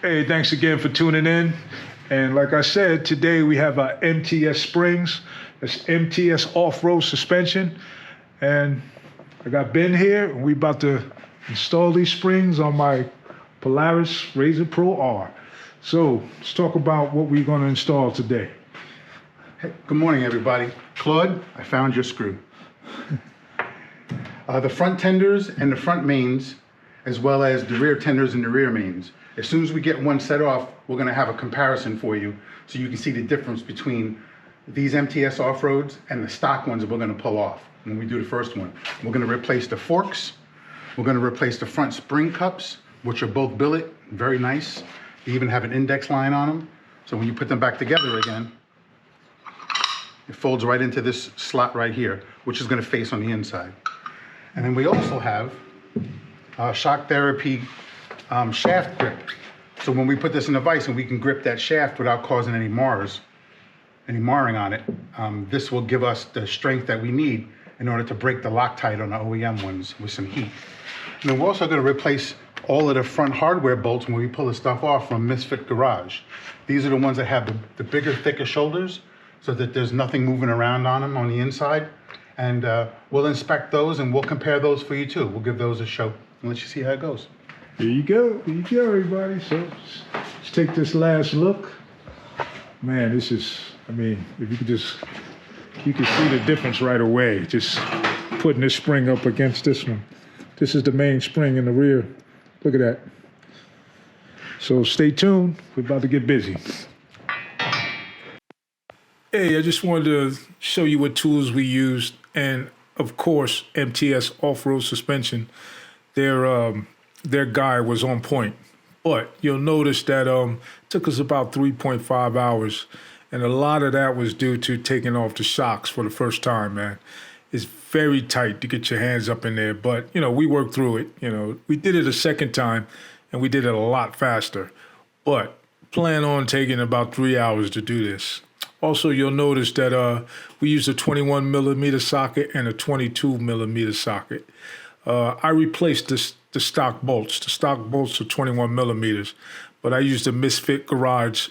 Hey, thanks again for tuning in. And like I said, today we have our MTS springs. That's MTS Offroad suspension. And I got Ben here, and we about to install these springs on my Polaris RZR Pro R. So let's talk about what we're going to install today. Hey, good morning, everybody. Claude, I found your screw. The front tenders and the front mains, as well as the rear tenders and the rear mains. As soon as we get one set off, we're going to have a comparison for you so you can see the difference between these MTS Offroads and the stock ones that we're going to pull off when we do the first one. We're going to replace the forks. We're going to replace the front spring cups, which are both billet, very nice. They even have an index line on them. So when you put them back together again, it folds right into this slot right here, which is going to face on the inside. And then we also have shock therapy shaft grip. So when we put this in the vise and we can grip that shaft without causing any marring on it, this will give us the strength that we need in order to break the Loctite on the OEM ones with some heat. And then we're also going to replace all of the front hardware bolts when we pull the stuff off from Misfit Garage. These are the ones that have the bigger, thicker shoulders so that there's nothing moving around on them on the inside. And we'll inspect those and we'll compare those for you too. We'll give those a show and let you see how it goes. Here you go, everybody. So let's take this last look. Man, this is, I mean, if you can see the difference right away, just putting this spring up against this one. This is the main spring in the rear. Look at that. So stay tuned, we're about to get busy. Hey, I just wanted to show you what tools we used, and of course, MTS Offroad suspension. Their guide was on point, but you'll notice that it took us about 3.5 hours, and a lot of that was due to taking off the shocks for the first time, man. It's very tight to get your hands up in there, but, you know, we worked through it. You know, we did it a second time, and we did it a lot faster, but plan on taking about 3 hours to do this. Also, you'll notice that we used a 21 millimeter socket and a 22 millimeter socket. I replaced the stock bolts. The stock bolts are 21 millimeters, but I used the Misfit Garage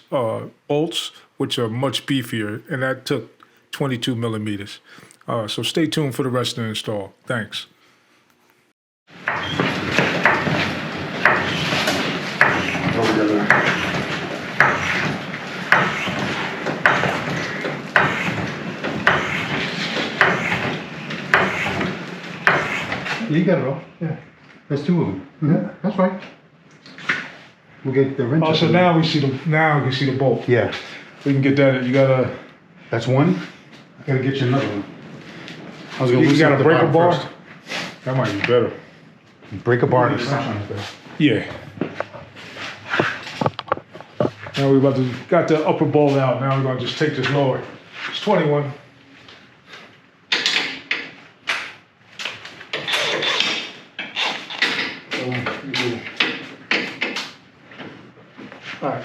bolts, which are much beefier, and that took 22 millimeters. So stay tuned for the rest of the install. Thanks. You got it all. Yeah. There's two of them. Yeah, that's right. We'll get the wrench. Oh, so now we can see the bolt. Yeah. We can get that. You gotta. That's one. I gotta get you another one. I was gonna You got a breaker bar? First. That might be better. Break a bar. Yeah. Now we got the upper bolt out. Now we're gonna just take this lower. It's 21. All right.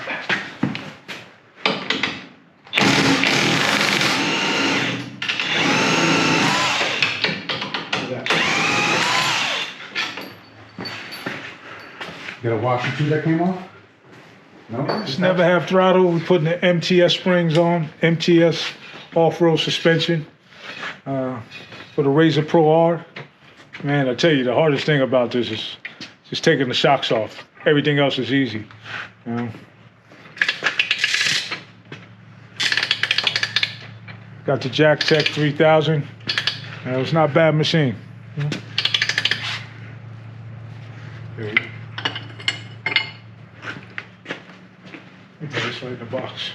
You got a washer too that came off? No? It's never have throttle. We're putting the MTS springs on, MTS Offroad suspension for the RZR Pro R. Man, I tell you, the hardest thing about this is just taking the shocks off. Everything else is easy. You know? Got the Jack Tech 3000. It's not a bad machine. You know? There we go. Put this right in the box.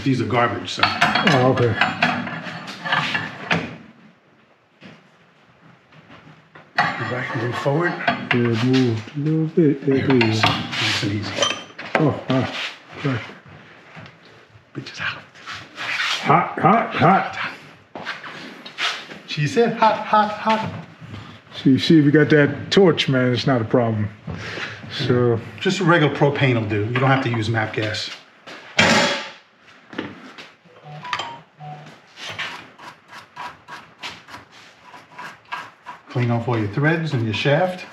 These are garbage, so. Oh, okay. Back and move forward. Yeah, move a little bit. There we go. Nice and easy. Oh, okay. Bitch is hot. Hot. She said hot, hot, hot. So you see, we got that torch, man. It's not a problem. So just a regular propane will do. You don't have to use MAP gas. Clean off all your threads and your shaft.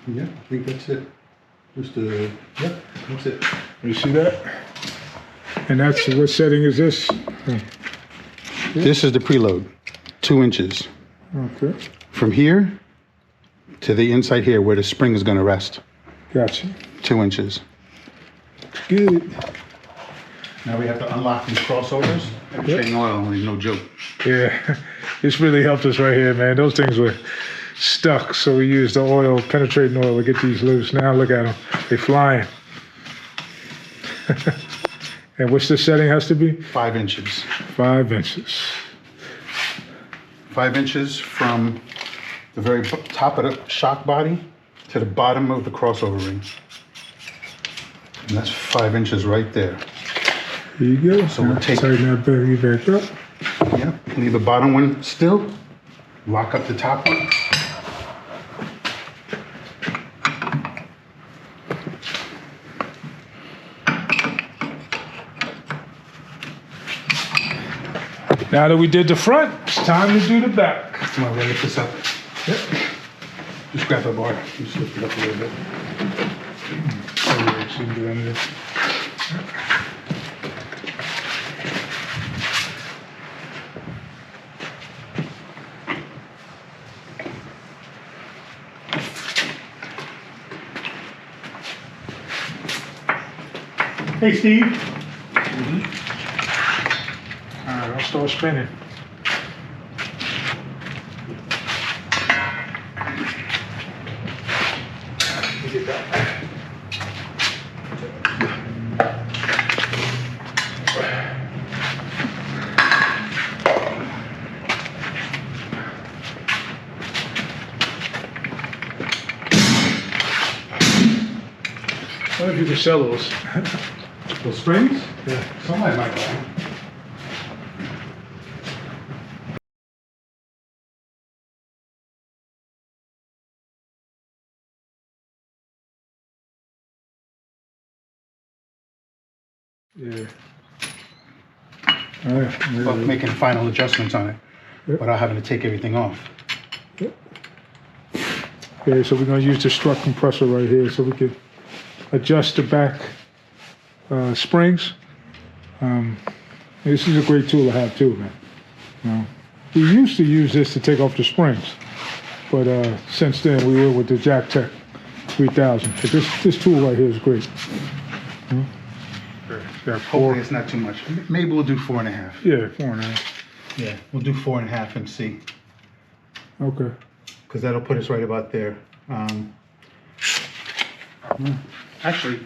Yeah, I think that's it. Just yeah, that's it. you see that? And that's what setting is this? This is the preload, 2 inches. Okay, From here to the inside here where the spring is going to rest, gotcha. 2 inches. Good. Now we have to unlock these crossovers. Penetrating oil, no joke. Yeah, this really helped us right here, man. Those things were stuck, so we used the oil, penetrating oil, to get these loose. Now look at them, they flying. And what's the setting has to be? 5 inches. 5 inches. 5 inches from the very top of the shock body to the bottom of the crossover ring. And that's 5 inches right there. Here you go. So we'll take- tighten that baby back up. Yeah, leave the bottom one still. Lock up the top one. Now that we did the front, it's time to do the back. Come on, lift this up. Yep. Just grab the bar. Just lift it up a little bit. Oh, she can do anything. Hey, Steve. All right, I'll start spinning. I wonder if you can sell those. Those springs? Yeah. Somebody might buy them. Yeah. All right. Well, making final adjustments on it Yep. without having to take everything off. Okay, so we're gonna use the strut compressor right here so we can adjust the back springs. This is a great tool to have too, man. We used to use this to take off the springs, but since then we were with the Jack Tech 3000. But this tool right here is great. Got Hopefully it's not too much. Maybe we'll do 4.5. Yeah, 4.5. Yeah, we'll do 4.5 and see. Okay. Because that'll put us right about there. Actually,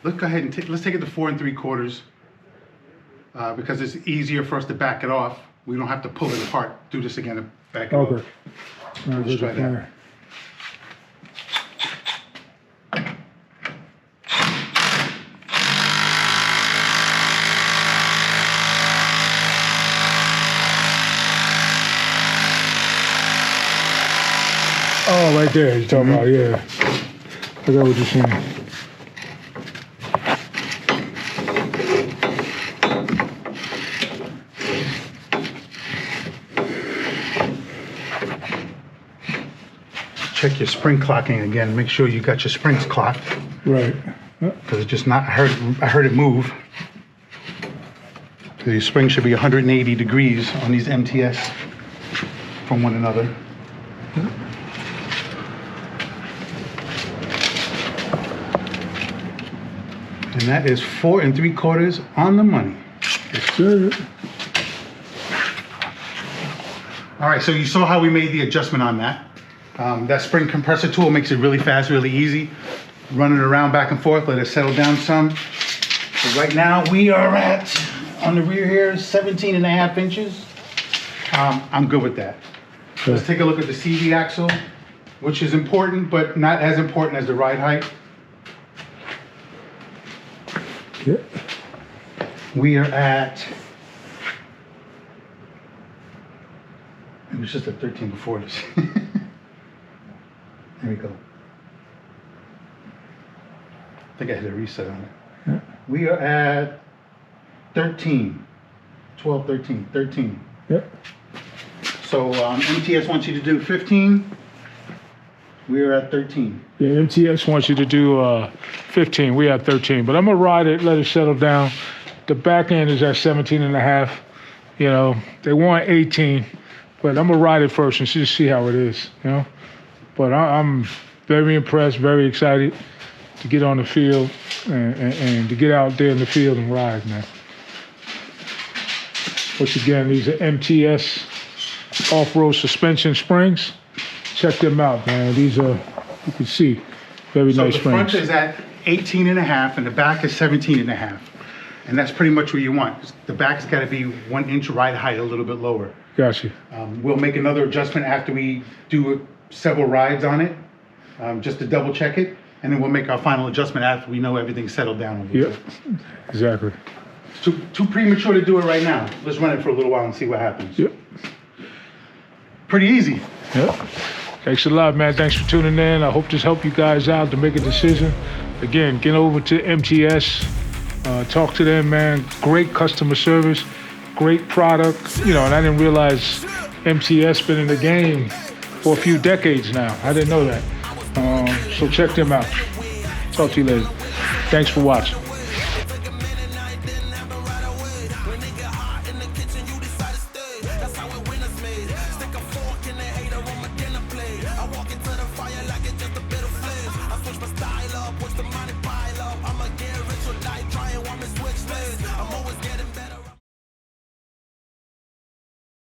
let's go ahead and let's take it to 4 3/4 because it's easier for us to back it off. We don't have to pull it apart. Do this again and back it Okay. off. All right, Let's try that. Oh, right there. You're talking about, yeah. I got what you're saying. Check your spring clocking again. Make sure you got your springs clocked Right. because it's just not. I heard it move. The spring should be 180 degrees on these MTS from one another. And that is 4 3/4 on the money. Yes, sir. All right, so you saw how we made the adjustment on that. That spring compressor tool makes it really fast, really easy. Run it around back and forth, let it settle down some. So right now we are at, on the rear here, 17.5 inches. I'm good with that. Okay. Let's take a look at the CV axle, which is important, but not as important as the ride height. Yeah. We are at, it was just a 13 before this. There we go. I think I hit a reset on it. Yeah. We are at 13, 12, 13, 13. Yep. So MTS wants you to do 15. We're at 13. Yeah, MTS wants you to do 15. We have 13, but I'm gonna ride it, let it settle down. The back end is at 17.5. You know, they want 18, but I'm gonna ride it first and just see how it is. You know, but I'm very impressed, very excited to get on the field and to get out there in the field and ride, man. Once again, these are MTS Offroad suspension springs. Check them out, man. These are, you can see, very So nice the springs. front is at 18.5 and the back is 17.5. And that's pretty much what you want. The back's got to be 1 inch ride height, a little bit lower. Gotcha. We'll make another adjustment after we do several rides on it, just to double check it. And then we'll make our final adjustment after we know everything's settled down a little Yep, bit. exactly. It's too premature to do it right now. Let's run it for a little while and see what happens. Yep, Pretty easy. yep. Thanks a lot, man. Thanks for tuning in. I hope this helped you guys out to make a decision. Again, get over to MTS, talk to them, man. Great customer service, great product. You know, and I didn't realize MTS been in the game for a few decades now. I didn't know that. So check them out. Talk to you later. Thanks for watching.